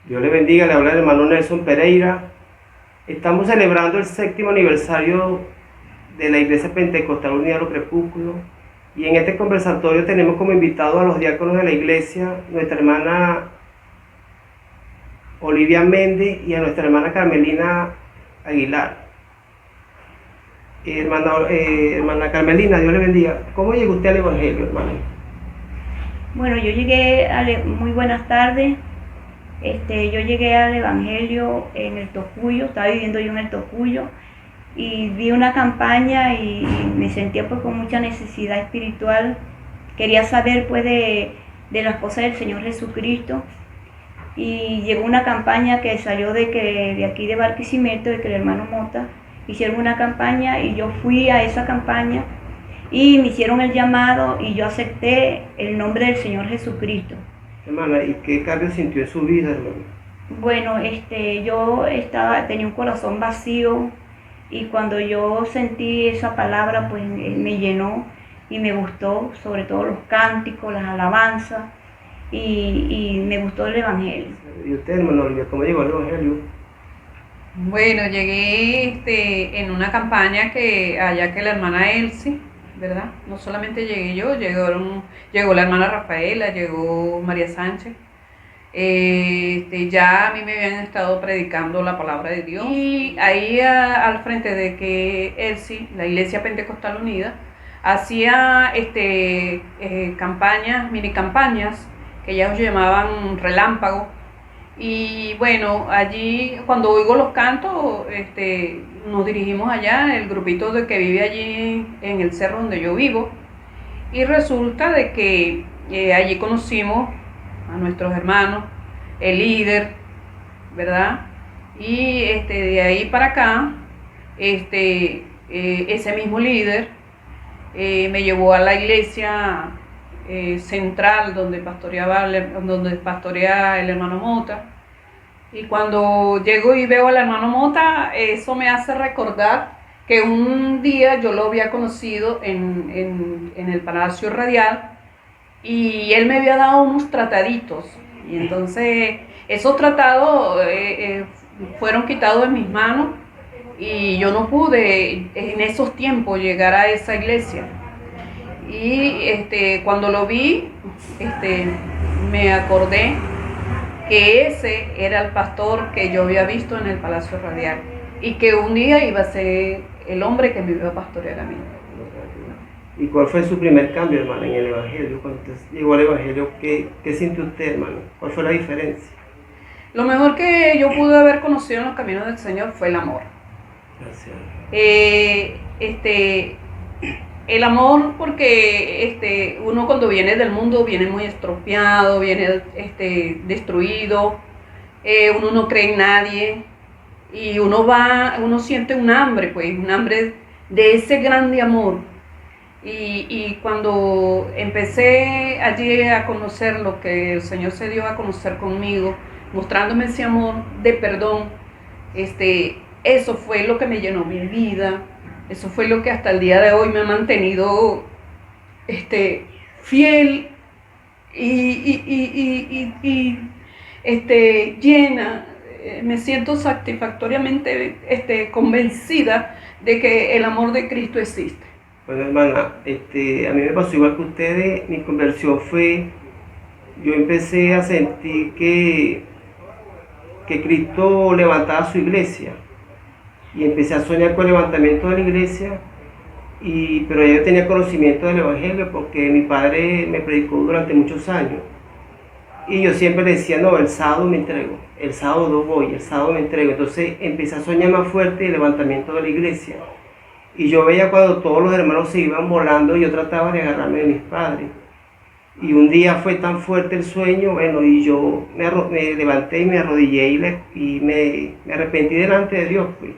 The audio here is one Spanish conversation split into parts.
Dios le bendiga, le habla el hermano Nelson Pereira. Estamos celebrando el 7º aniversario de la Iglesia Pentecostal Unida de los Crepúsculos. Y en este conversatorio tenemos como invitados a los diáconos de la iglesia, nuestra hermana Olivia Méndez y a nuestra hermana Carmelina Aguilar. Hermana Carmelina, Dios le bendiga. ¿Cómo llegó usted al Evangelio, hermana? Bueno, muy buenas tardes. Yo llegué al Evangelio en el Tocuyo, estaba viviendo yo en el Tocuyo y vi una campaña y me sentía pues con mucha necesidad espiritual. Quería saber pues de las cosas del Señor Jesucristo y llegó una campaña que salió de aquí de Barquisimeto, de que el hermano Mota hicieron una campaña y yo fui a esa campaña y me hicieron el llamado y yo acepté el nombre del Señor Jesucristo. Hermana, ¿y qué cambio sintió en su vida, hermana? Bueno, tenía un corazón vacío y cuando yo sentí esa palabra, pues me llenó y me gustó, sobre todo los cánticos, las alabanzas y me gustó el Evangelio. ¿Y usted, hermano Olivia, cómo llegó al Evangelio? Bueno, llegué en una campaña que la hermana Elsie, ¿verdad? No solamente llegué yo, llegó la hermana Rafaela, llegó María Sánchez. Ya a mí me habían estado predicando la palabra de Dios. Y ahí al frente de que Elsie, la Iglesia Pentecostal Unida, hacía campañas, mini campañas, que ellos llamaban relámpago. Y bueno, allí cuando oigo los cantos, nos dirigimos allá, el grupito de que vive allí en el cerro donde yo vivo, y resulta de que allí conocimos a nuestros hermanos, el líder, ¿verdad? Y de ahí para acá, ese mismo líder me llevó a la iglesia central donde pastorea el hermano Mota. Y cuando llego y veo al hermano Mota, eso me hace recordar que un día yo lo había conocido en el Palacio Radial y él me había dado unos trataditos. Y entonces esos tratados fueron quitados de mis manos y yo no pude en esos tiempos llegar a esa iglesia. Y cuando lo vi, me acordé que ese era el pastor que yo había visto en el Palacio Radial y que un día iba a ser el hombre que me iba a pastorear a mí. ¿Y cuál fue su primer cambio, hermana, en el Evangelio? Cuando usted llegó al Evangelio, ¿qué sintió usted, hermano? ¿Cuál fue la diferencia? Lo mejor que yo pude haber conocido en los caminos del Señor fue el amor. Gracias. El amor, porque uno cuando viene del mundo viene muy estropeado, viene destruido, uno no cree en nadie y uno siente un hambre, pues un hambre de ese grande amor. Y cuando empecé allí a conocer lo que el Señor se dio a conocer conmigo, mostrándome ese amor de perdón, eso fue lo que me llenó mi vida. Eso fue lo que hasta el día de hoy me ha mantenido fiel y llena. Me siento satisfactoriamente convencida de que el amor de Cristo existe. Bueno, hermana, a mí me pasó igual que ustedes. Mi conversión fue, yo empecé a sentir que Cristo levantaba su iglesia. Y empecé a soñar con el levantamiento de la iglesia, pero yo tenía conocimiento del Evangelio porque mi padre me predicó durante muchos años. Y yo siempre decía, no, el sábado me entrego, el sábado no voy, el sábado me entrego. Entonces empecé a soñar más fuerte el levantamiento de la iglesia. Y yo veía cuando todos los hermanos se iban volando, yo trataba de agarrarme de mis padres. Y un día fue tan fuerte el sueño, bueno, y yo me levanté y me arrodillé y me arrepentí delante de Dios, pues.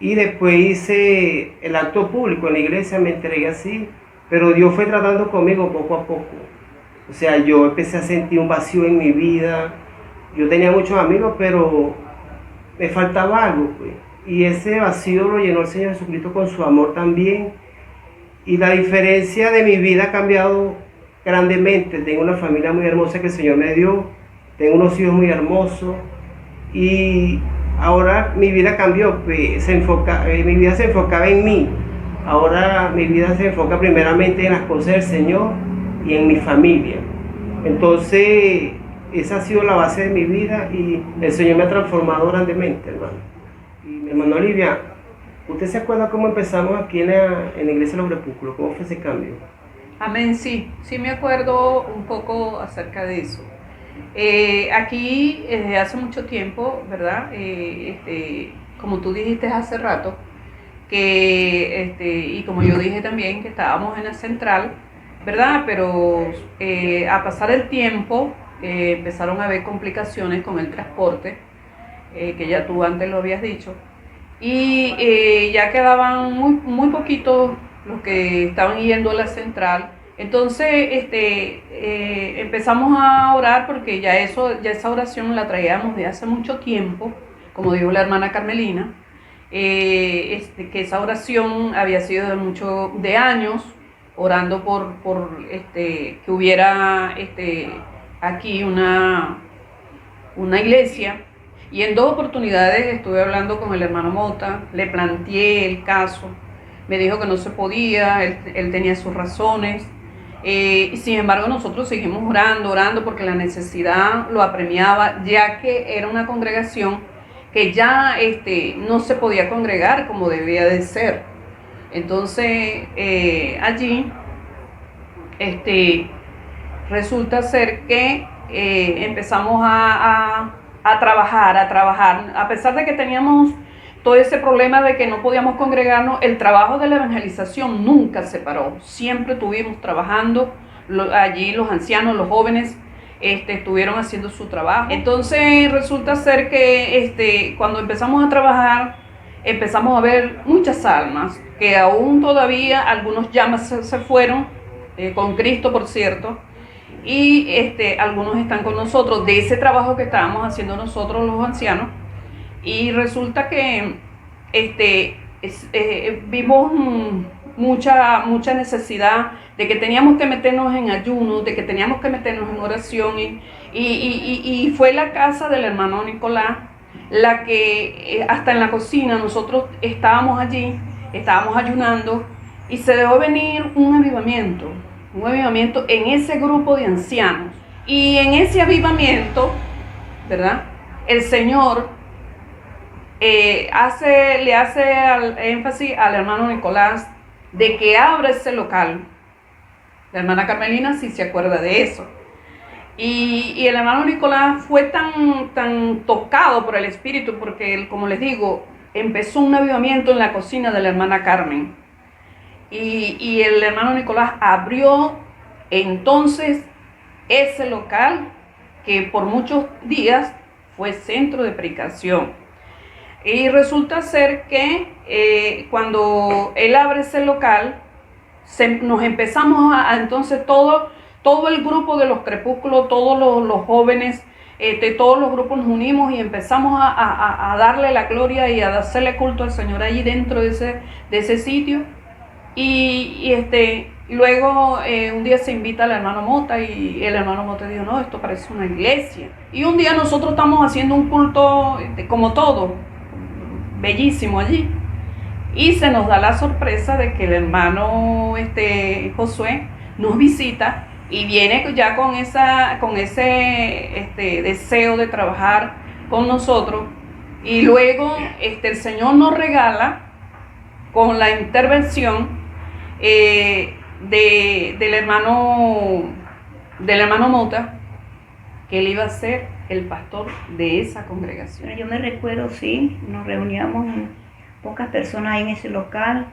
Y después hice el acto público en la iglesia, me entregué así, pero Dios fue tratando conmigo poco a poco. O sea, yo empecé a sentir un vacío en mi vida. Yo tenía muchos amigos, pero me faltaba algo, pues. Y ese vacío lo llenó el Señor Jesucristo con su amor también. Y la diferencia de mi vida ha cambiado grandemente. Tengo una familia muy hermosa que el Señor me dio. tengo unos hijos muy hermosos y ahora mi vida cambió, pues, mi vida se enfocaba en mí. Ahora mi vida se enfoca primeramente en las cosas del Señor y en mi familia. Entonces, esa ha sido la base de mi vida y el Señor me ha transformado grandemente, hermano. Y mi hermano Olivia, ¿usted se acuerda cómo empezamos aquí en la iglesia de los Crepúsculos? ¿Cómo fue ese cambio? Amén, sí, sí me acuerdo un poco acerca de eso. Aquí desde hace mucho tiempo, ¿verdad? Como tú dijiste hace rato, y como yo dije también, que estábamos en la central, ¿verdad? Pero a pasar el tiempo empezaron a haber complicaciones con el transporte, que ya tú antes lo habías dicho, y ya quedaban muy poquitos los que estaban yendo a la central. Entonces empezamos a orar porque ya esa oración la traíamos de hace mucho tiempo, como dijo la hermana Carmelina, que esa oración había sido de años, orando por que hubiera aquí una iglesia. Y en 2 oportunidades estuve hablando con el hermano Mota, le planteé el caso, me dijo que no se podía, él tenía sus razones. Y sin embargo nosotros seguimos orando porque la necesidad lo apremiaba, ya que era una congregación que ya no se podía congregar como debía de ser. Entonces allí resulta ser que empezamos a trabajar, a pesar de que teníamos todo ese problema de que no podíamos congregarnos. El trabajo de la evangelización nunca se paró, siempre estuvimos trabajando, allí los ancianos, los jóvenes estuvieron haciendo su trabajo. Entonces resulta ser que cuando empezamos a trabajar, empezamos a ver muchas almas, que aún todavía algunos ya se fueron, con Cristo por cierto, y algunos están con nosotros, de ese trabajo que estábamos haciendo nosotros los ancianos. Y resulta que vimos mucha necesidad de que teníamos que meternos en ayuno, de que teníamos que meternos en oración, y fue la casa del hermano Nicolás la que hasta en la cocina nosotros estábamos allí, estábamos ayunando, y se dejó venir un avivamiento en ese grupo de ancianos. Y en ese avivamiento, ¿verdad?, el Señor le hace énfasis al hermano Nicolás de que abra ese local. La hermana Carmelina sí se acuerda de eso. Y el hermano Nicolás fue tan tocado por el Espíritu, porque él, como les digo, empezó un avivamiento en la cocina de la hermana Carmen. Y el hermano Nicolás abrió entonces ese local que por muchos días fue centro de predicación. Y resulta ser que cuando él abre ese local, nos empezamos entonces todo el grupo de los crepúsculos, todos los jóvenes, todos los grupos nos unimos y empezamos a darle la gloria y a hacerle culto al Señor allí dentro de ese sitio. Y luego un día se invita al hermano Mota, y el hermano Mota dijo: no, esto parece una iglesia. Y un día nosotros estamos haciendo un culto como todo, bellísimo allí, y se nos da la sorpresa de que el hermano Josué nos visita y viene ya con ese deseo de trabajar con nosotros. Y luego el Señor nos regala con la intervención del hermano Mota, que él iba a ser el pastor de esa congregación. Bueno, yo me recuerdo, sí, nos reuníamos pocas personas ahí en ese local.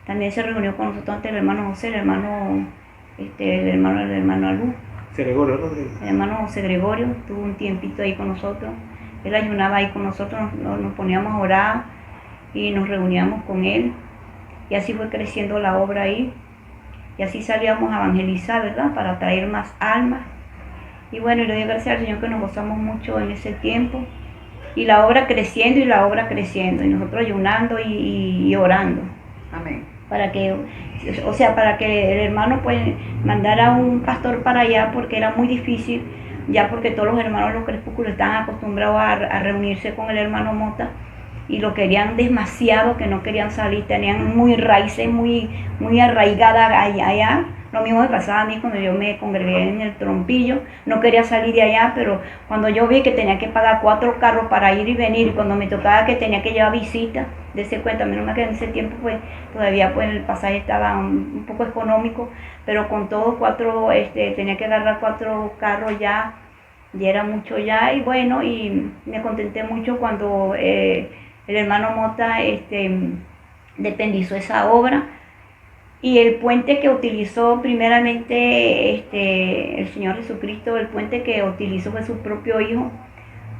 También se reunió con nosotros antes el hermano José, el hermano Alú. El hermano José Gregorio tuvo un tiempito ahí con nosotros. Él ayunaba ahí con nosotros, nos poníamos a orar y nos reuníamos con él. Y así fue creciendo la obra ahí. Y así salíamos a evangelizar, ¿verdad?, para atraer más almas. Y bueno, y le doy gracias al Señor que nos gozamos mucho en ese tiempo. Y la obra creciendo, y nosotros ayunando y orando. Amén. Para que el hermano pues mandara un pastor para allá, porque era muy difícil ya porque todos los hermanos de los crepúsculos estaban acostumbrados a reunirse con el hermano Mota y lo querían demasiado, que no querían salir, tenían muy raíces, muy arraigadas allá. Lo mismo me pasaba a mí cuando yo me congregué en el Trompillo, no quería salir de allá, pero cuando yo vi que tenía que pagar 4 carros para ir y venir, y cuando me tocaba que tenía que llevar visitas, de ese cuenta, menos mal que en ese tiempo pues todavía pues el pasaje estaba un poco económico, pero con todo tenía que agarrar 4 carros ya, y era mucho ya, y bueno, y me contenté mucho cuando el hermano Mota dependizó esa obra. Y el puente que utilizó primeramente el Señor Jesucristo, el puente que utilizó fue su propio Hijo,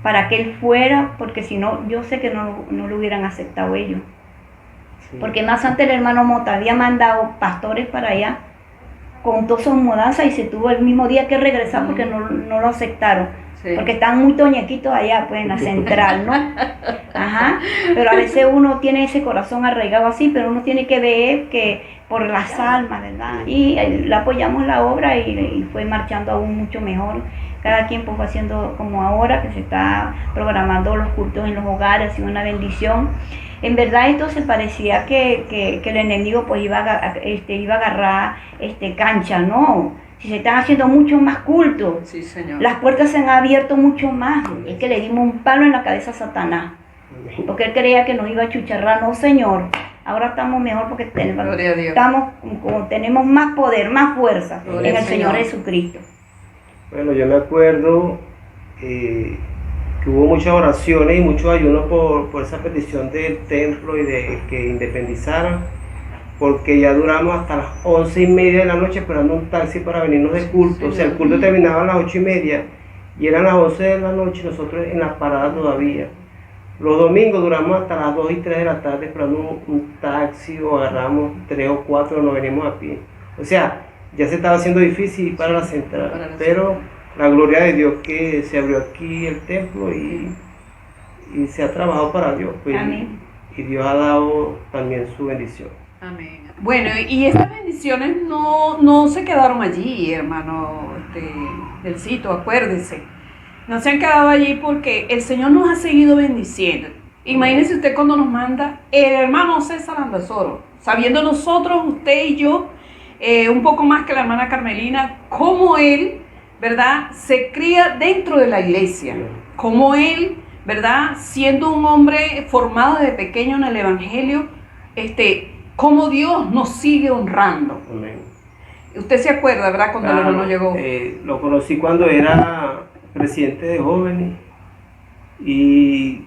para que Él fuera, porque si no, yo sé que no lo hubieran aceptado ellos. Sí. Porque más antes el hermano Mota había mandado pastores para allá, con todas sus mudanzas, y se tuvo el mismo día que regresar porque no lo aceptaron. Sí. Porque están muy toñequitos allá, pues, en la central, ¿no? Ajá. Pero a veces uno tiene ese corazón arraigado así, pero uno tiene que ver que por las almas, ¿verdad? Y le apoyamos la obra y fue marchando aún mucho mejor. Cada quien pues fue haciendo como ahora, que se está programando los cultos en los hogares, ha sido una bendición. En verdad esto se parecía que el enemigo pues iba a agarrar cancha, ¿no? Si se están haciendo mucho más cultos, sí, señor. Las puertas se han abierto mucho más. Es que le dimos un palo en la cabeza a Satanás, porque él creía que nos iba a chucharrar. No, Señor, ahora estamos mejor porque tenemos más poder, más fuerza en el Señor Jesucristo. Bueno, yo me acuerdo que hubo muchas oraciones y muchos ayunos por esa petición del templo y de que independizaran, porque ya duramos hasta las 11:30 de la noche esperando un taxi para venirnos de culto. O sea, el culto terminaba a las 8:30 y eran las 11 de la noche y nosotros en la parada todavía. Los domingos duramos hasta las 2 y 3 de la tarde esperando un taxi, o agarramos 3 o 4, nos venimos a pie. O sea, ya se estaba haciendo difícil para la central, pero la gloria de Dios que se abrió aquí el templo y se ha trabajado para Dios. Pues, amén. Y Dios ha dado también su bendición. Amén. Bueno, y estas bendiciones no se quedaron allí, hermano Delcito, acuérdese. No se han quedado allí porque el Señor nos ha seguido bendiciendo. Imagínese usted cuando nos manda el hermano César Andasoro, sabiendo nosotros, usted y yo, un poco más que la hermana Carmelina, cómo él, ¿verdad?, se cría dentro de la iglesia, cómo él, ¿verdad?, siendo un hombre formado desde pequeño en el Evangelio, cómo Dios nos sigue honrando. Amén. Usted se acuerda, ¿verdad?, cuando el hermano llegó. Lo conocí cuando era presidente de jóvenes y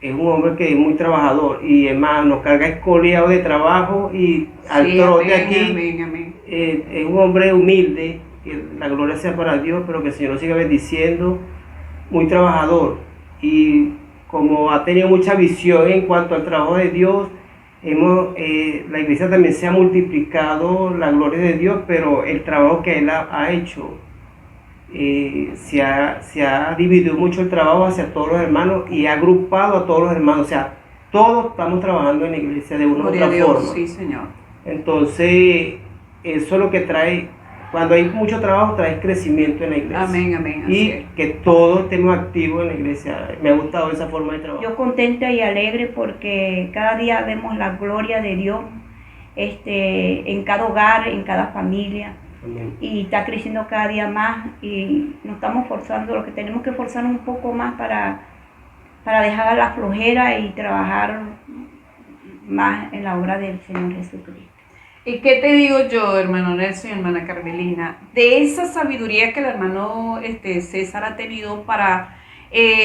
es un hombre que es muy trabajador y es más, nos carga escoliado de trabajo y al trote aquí. Amén. Es un hombre humilde, que la gloria sea para Dios, pero que el Señor nos siga bendiciendo, muy trabajador, y como ha tenido mucha visión en cuanto al trabajo de Dios, la iglesia también se ha multiplicado, la gloria de Dios, pero el trabajo que él ha hecho, se ha dividido mucho el trabajo hacia todos los hermanos y ha agrupado a todos los hermanos. O sea, todos estamos trabajando en la iglesia de una u otra forma. Sí, Señor. Entonces, eso es lo que trae, cuando hay mucho trabajo, trae crecimiento en la iglesia. Amén. Y que todos estemos activos en la iglesia. Me ha gustado esa forma de trabajo. Yo contenta y alegre porque cada día vemos la gloria de Dios en cada hogar, en cada familia. Amén. Y está creciendo cada día más y nos estamos forzando, lo que tenemos que forzarnos un poco más para dejar la flojera y trabajar más en la obra del Señor Jesucristo. ¿Y qué te digo yo, hermano Nelson y hermana Carmelina? De esa sabiduría que el hermano César ha tenido para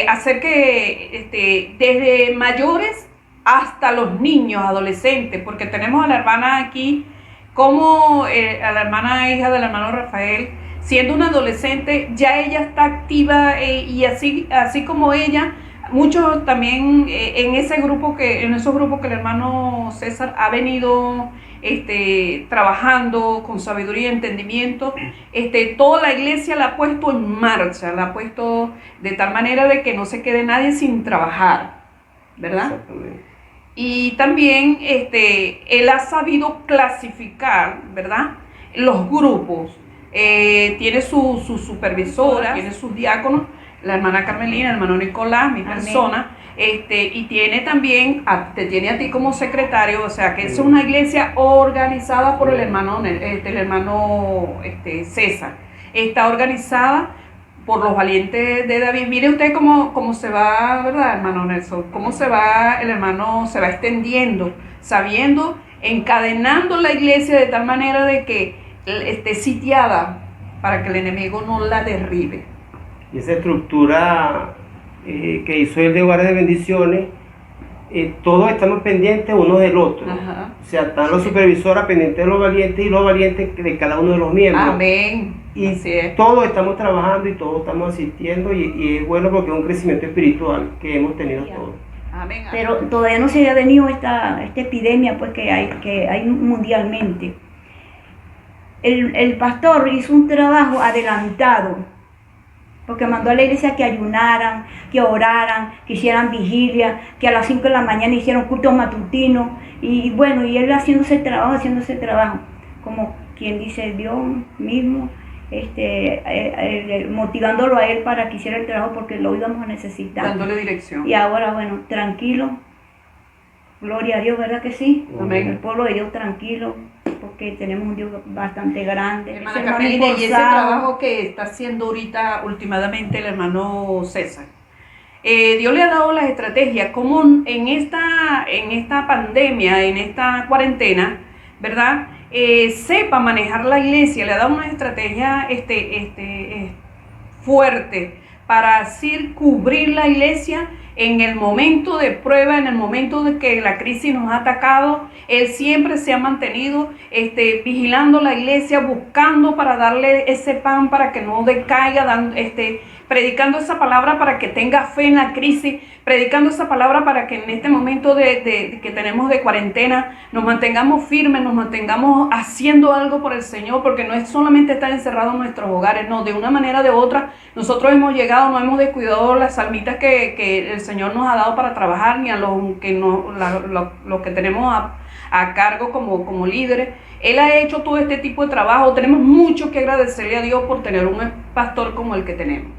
hacer que desde mayores hasta los niños, adolescentes, porque tenemos a la hermana aquí, como a la hermana hija del hermano Rafael, siendo una adolescente, ya ella está activa y así como ella, muchos también en esos grupos que el hermano César ha venido trabajando con sabiduría y entendimiento, toda la iglesia la ha puesto en marcha, la ha puesto de tal manera de que no se quede nadie sin trabajar, ¿verdad? Exactamente. Y también él ha sabido clasificar, ¿verdad?, los grupos tiene su supervisora, tiene sus diáconos, la hermana Carmelina, el hermano Nicolás, mi Amén. persona, y tiene también, te tiene a ti como secretario, o sea que es una iglesia organizada por el hermano César. Está organizada por los valientes de David. Mire usted cómo se va, ¿verdad, hermano Nelson? Cómo se va, el hermano se va extendiendo, sabiendo, encadenando la iglesia de tal manera de que esté sitiada para que el enemigo no la derribe. Y esa estructura que hizo el de Hogares de Bendiciones, todos estamos pendientes uno del otro. Ajá. O sea, están los supervisores pendientes de los valientes y los valientes de cada uno de los miembros. Amén. Y Así es. todos estamos trabajando y todos estamos asistiendo y es bueno porque es un crecimiento espiritual que hemos tenido todos. Amén. Pero todavía no se había venido esta epidemia pues que hay mundialmente. El pastor hizo un trabajo adelantado, porque mandó a la iglesia que ayunaran, que oraran, que hicieran vigilia, que a las 5 de la mañana hicieran cultos matutinos, y bueno, y él haciendo ese trabajo, como quien dice Dios mismo, motivándolo a él para que hiciera el trabajo porque lo íbamos a necesitar. Dándole dirección. Y ahora, bueno, tranquilo, gloria a Dios, ¿verdad que sí? Amén. El pueblo de Dios tranquilo, porque tenemos un Dios bastante grande. Hermana Ese hermano Carmelina, y ese esforzado. trabajo que está haciendo ahorita últimamente el hermano César. Dios le ha dado las estrategias, como en esta pandemia, en esta cuarentena, ¿verdad? Sepa manejar la iglesia, le ha dado una estrategia fuerte para así cubrir la iglesia en el momento de prueba, en el momento de que la crisis nos ha atacado. Él siempre se ha mantenido vigilando la iglesia, buscando para darle ese pan para que no decaiga, predicando esa palabra para que tenga fe en la crisis, predicando esa palabra para que en este momento que tenemos de cuarentena nos mantengamos firmes, nos mantengamos haciendo algo por el Señor, porque no es solamente estar encerrados en nuestros hogares, no, de una manera o de otra nosotros hemos llegado, no hemos descuidado las almitas que el Señor nos ha dado para trabajar, ni a los que tenemos a cargo como líderes. Él ha hecho todo este tipo de trabajo. Tenemos mucho que agradecerle a Dios por tener un pastor como el que tenemos.